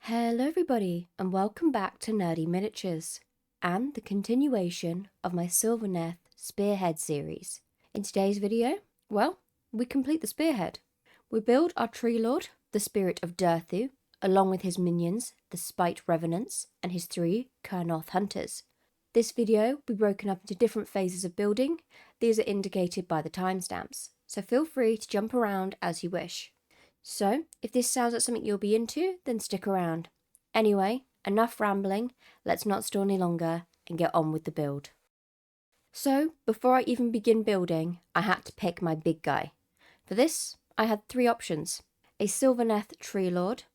Hello everybody and welcome back to Nerdy Miniatures and the continuation of my Sylvaneth Spearhead series. In today's video, we complete the Spearhead. We build our Tree Lord, the Spirit of Durthu, along with his minions, the Spite Revenants, and his 3 Kurnoth Hunters. This video will be broken up into different phases of building. These are indicated by the timestamps, so feel free to jump around as you wish. So, if this sounds like something you'll be into, then stick around. Anyway, enough rambling, let's not stall any longer and get on with the build. So, before I even begin building, I had to pick my big guy. For this, I had 3 options. A Sylvaneth Tree Lord,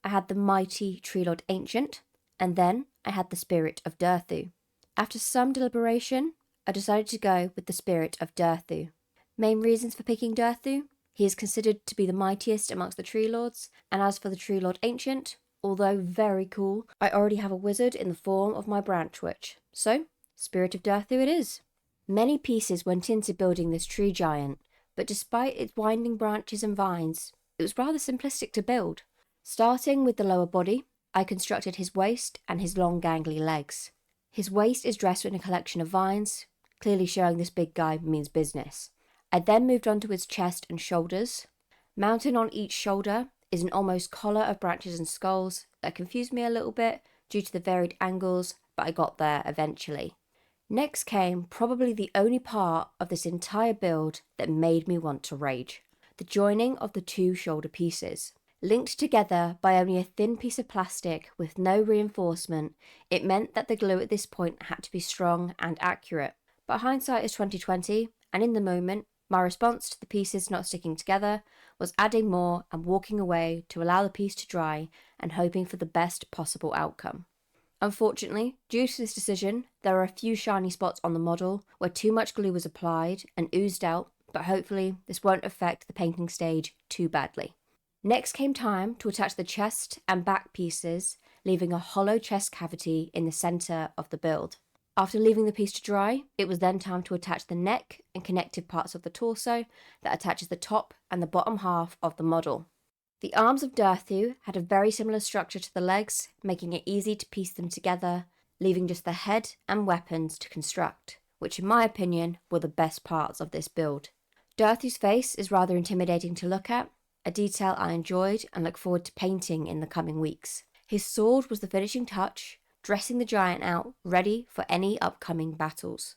I had the mighty Tree Lord Ancient, and then I had the Spirit of Durthu. After some deliberation, I decided to go with the Spirit of Durthu. Main reasons for picking Durthu: he is considered to be the mightiest amongst the Tree Lords, and as for the Tree Lord Ancient, although very cool, I already have a wizard in the form of my branch witch. So, Spirit of Durthu it is. Many pieces went into building this tree giant, but despite its winding branches and vines, it was rather simplistic to build. Starting with the lower body, I constructed his waist and his long gangly legs. His waist is dressed in a collection of vines, clearly showing this big guy means business. I then moved on to his chest and shoulders. Mounted on each shoulder is an almost collar of branches and skulls that confused me a little bit due to the varied angles, but I got there eventually. Next came probably the only part of this entire build that made me want to rage: the joining of the 2 shoulder pieces. Linked together by only a thin piece of plastic with no reinforcement, it meant that the glue at this point had to be strong and accurate. But hindsight is 2020, and in the moment, my response to the pieces not sticking together was adding more and walking away to allow the piece to dry and hoping for the best possible outcome. Unfortunately, due to this decision, there are a few shiny spots on the model where too much glue was applied and oozed out, but hopefully this won't affect the painting stage too badly. Next came time to attach the chest and back pieces, leaving a hollow chest cavity in the centre of the build. After leaving the piece to dry, it was then time to attach the neck and connective parts of the torso that attaches the top and the bottom half of the model. The arms of Durthu had a very similar structure to the legs, making it easy to piece them together, leaving just the head and weapons to construct, which in my opinion were the best parts of this build. Durthu's face is rather intimidating to look at, a detail I enjoyed and look forward to painting in the coming weeks. His sword was the finishing touch, dressing the giant out, ready for any upcoming battles.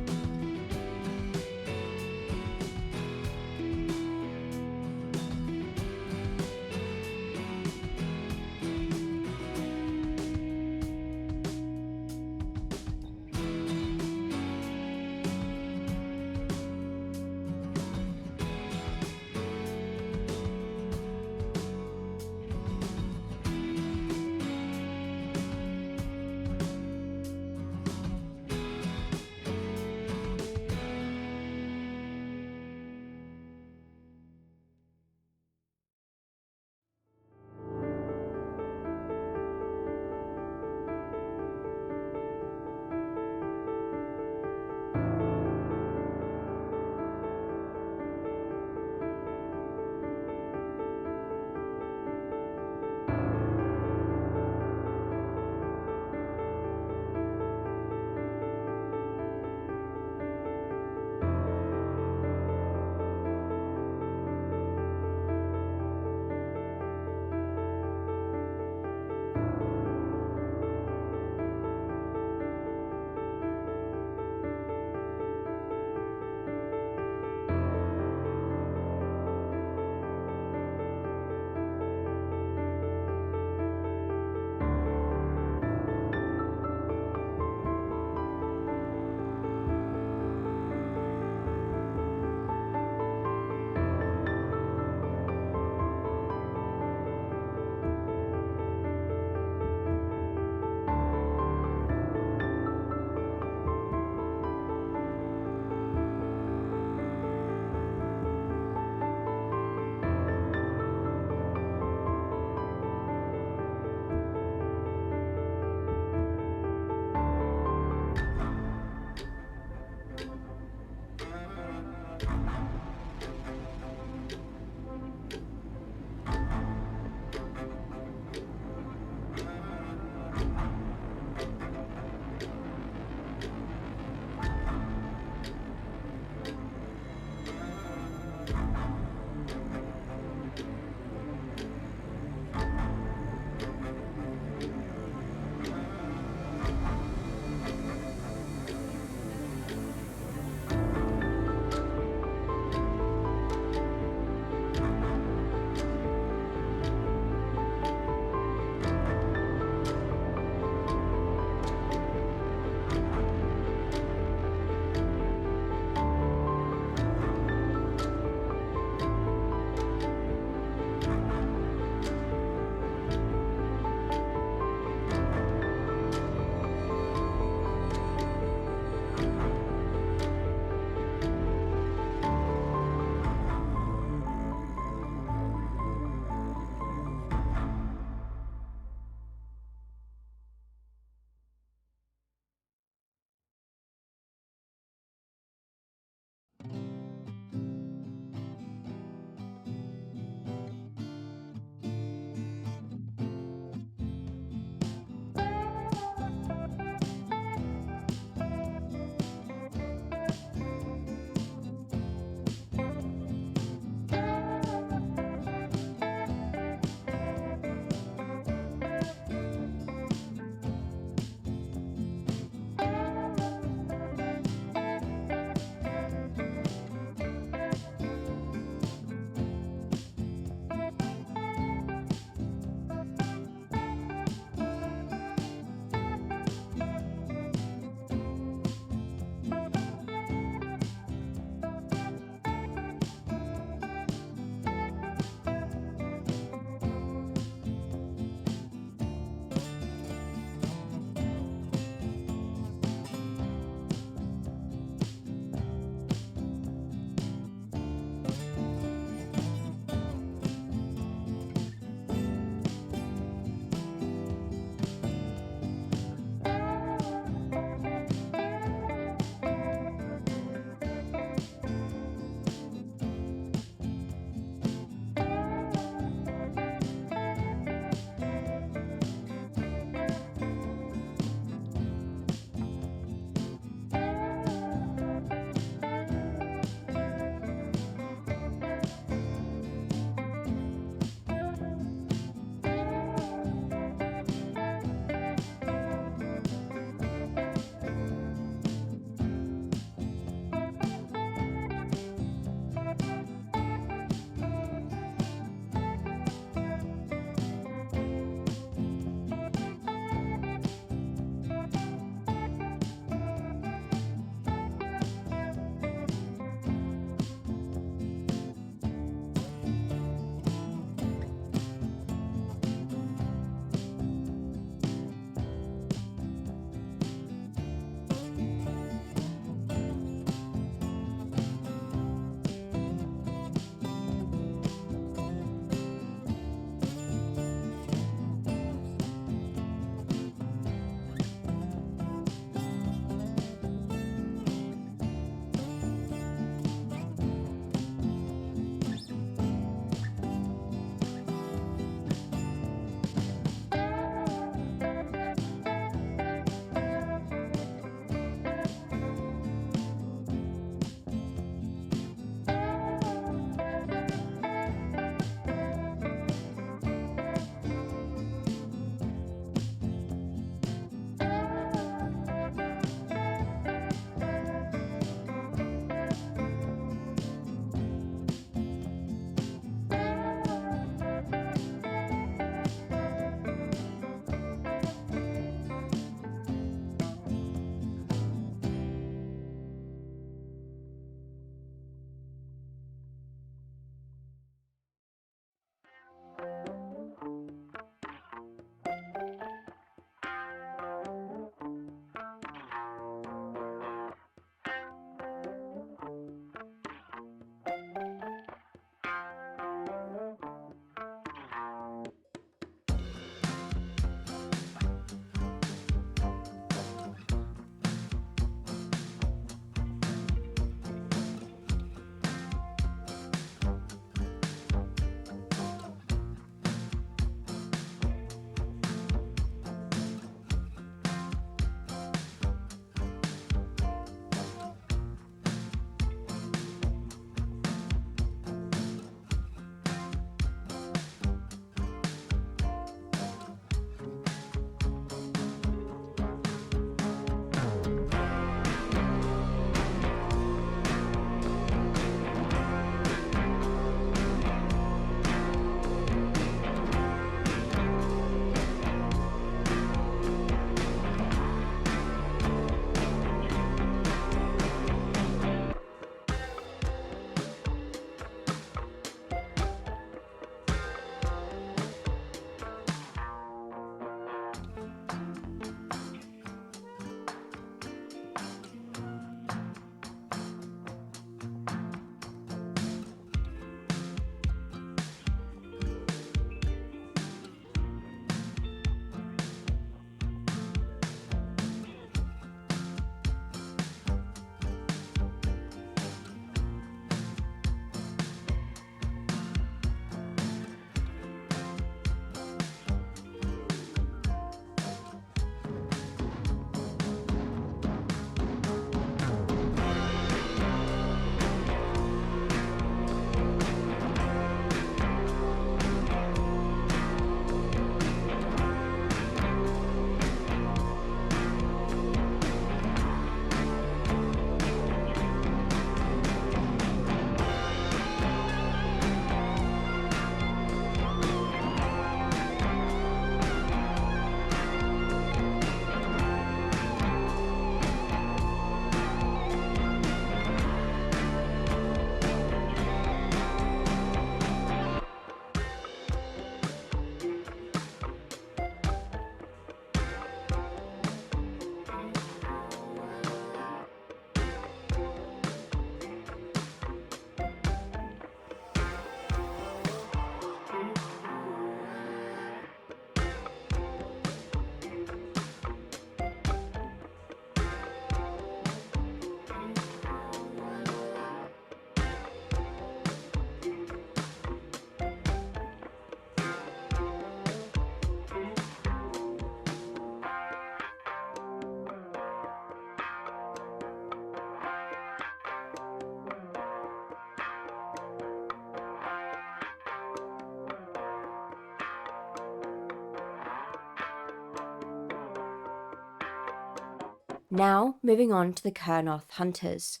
Now, moving on to the Kurnoth Hunters.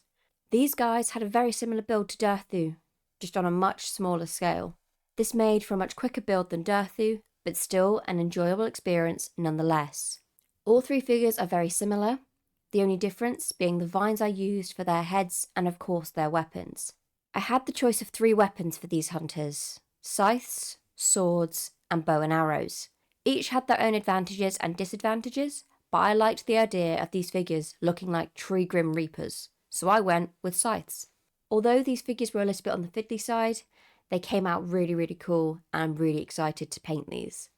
These guys had a very similar build to Durthu, just on a much smaller scale. This made for a much quicker build than Durthu, but still an enjoyable experience nonetheless. All three figures are very similar, the only difference being the vines I used for their heads and of course their weapons. I had the choice of 3 weapons for these hunters: scythes, swords, and bow and arrows. Each had their own advantages and disadvantages, but I liked the idea of these figures looking like tree grim reapers, so I went with scythes. Although these figures were a little bit on the fiddly side, they came out really cool, and I'm really excited to paint these.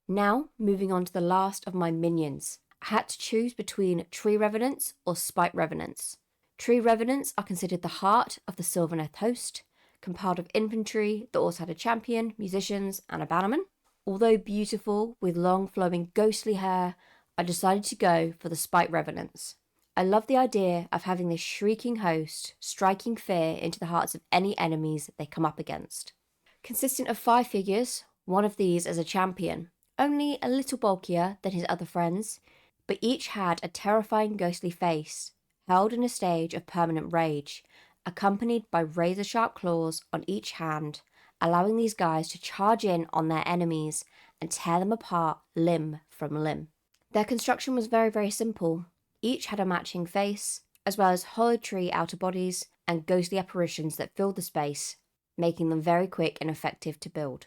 Now, moving on to the last of my minions. I had to choose between Tree Revenants or Spite Revenants. Tree Revenants are considered the heart of the Sylvaneth host, compiled of infantry that also had a champion, musicians, and a bannerman. Although beautiful, with long flowing ghostly hair, I decided to go for the Spite Revenants. I love the idea of having this shrieking host striking fear into the hearts of any enemies they come up against. Consistent of 5 figures, one of these as a champion, only a little bulkier than his other friends, but each had a terrifying ghostly face, held in a stage of permanent rage, accompanied by razor-sharp claws on each hand, allowing these guys to charge in on their enemies and tear them apart limb from limb. Their construction was very, very simple. Each had a matching face, as well as hollow tree outer bodies and ghostly apparitions that filled the space, making them very quick and effective to build.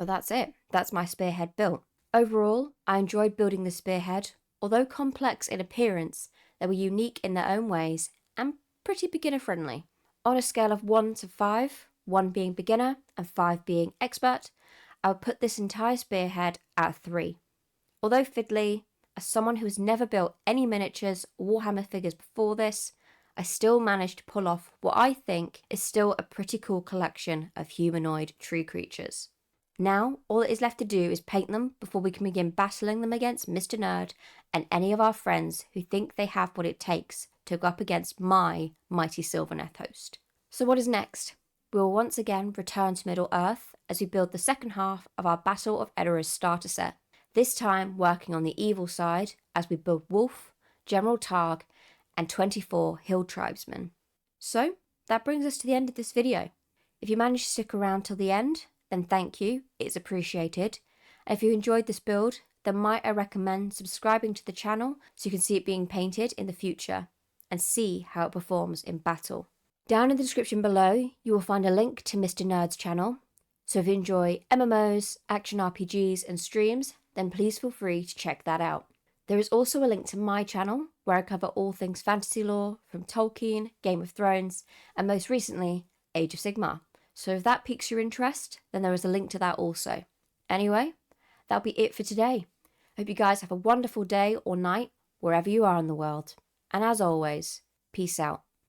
But that's it. That's my spearhead built. Overall, I enjoyed building the spearhead. Although complex in appearance, they were unique in their own ways and pretty beginner friendly. On a scale of 1 to 5, 1 being beginner and 5 being expert, I would put this entire spearhead at 3. Although fiddly, as someone who has never built any miniatures or Warhammer figures before this, I still managed to pull off what I think is still a pretty cool collection of humanoid tree creatures. Now, all that is left to do is paint them before we can begin battling them against Mr. Nerd and any of our friends who think they have what it takes to go up against my mighty Sylvaneth host. So what is next? We will once again return to Middle-earth as we build the second half of our Battle of Edora's starter set, this time working on the evil side as we build Wolf, General Targ, and 24 Hill Tribesmen. So, that brings us to the end of this video. If you managed to stick around till the end, then thank you, it's appreciated. And if you enjoyed this build, then might I recommend subscribing to the channel so you can see it being painted in the future and see how it performs in battle. Down in the description below, you will find a link to Mr. Nerd's channel. So if you enjoy MMOs, action RPGs and streams, then please feel free to check that out. There is also a link to my channel where I cover all things fantasy lore from Tolkien, Game of Thrones, and most recently, Age of Sigmar. So if that piques your interest, then there is a link to that also. Anyway, that'll be it for today. Hope you guys have a wonderful day or night, wherever you are in the world. And as always, peace out.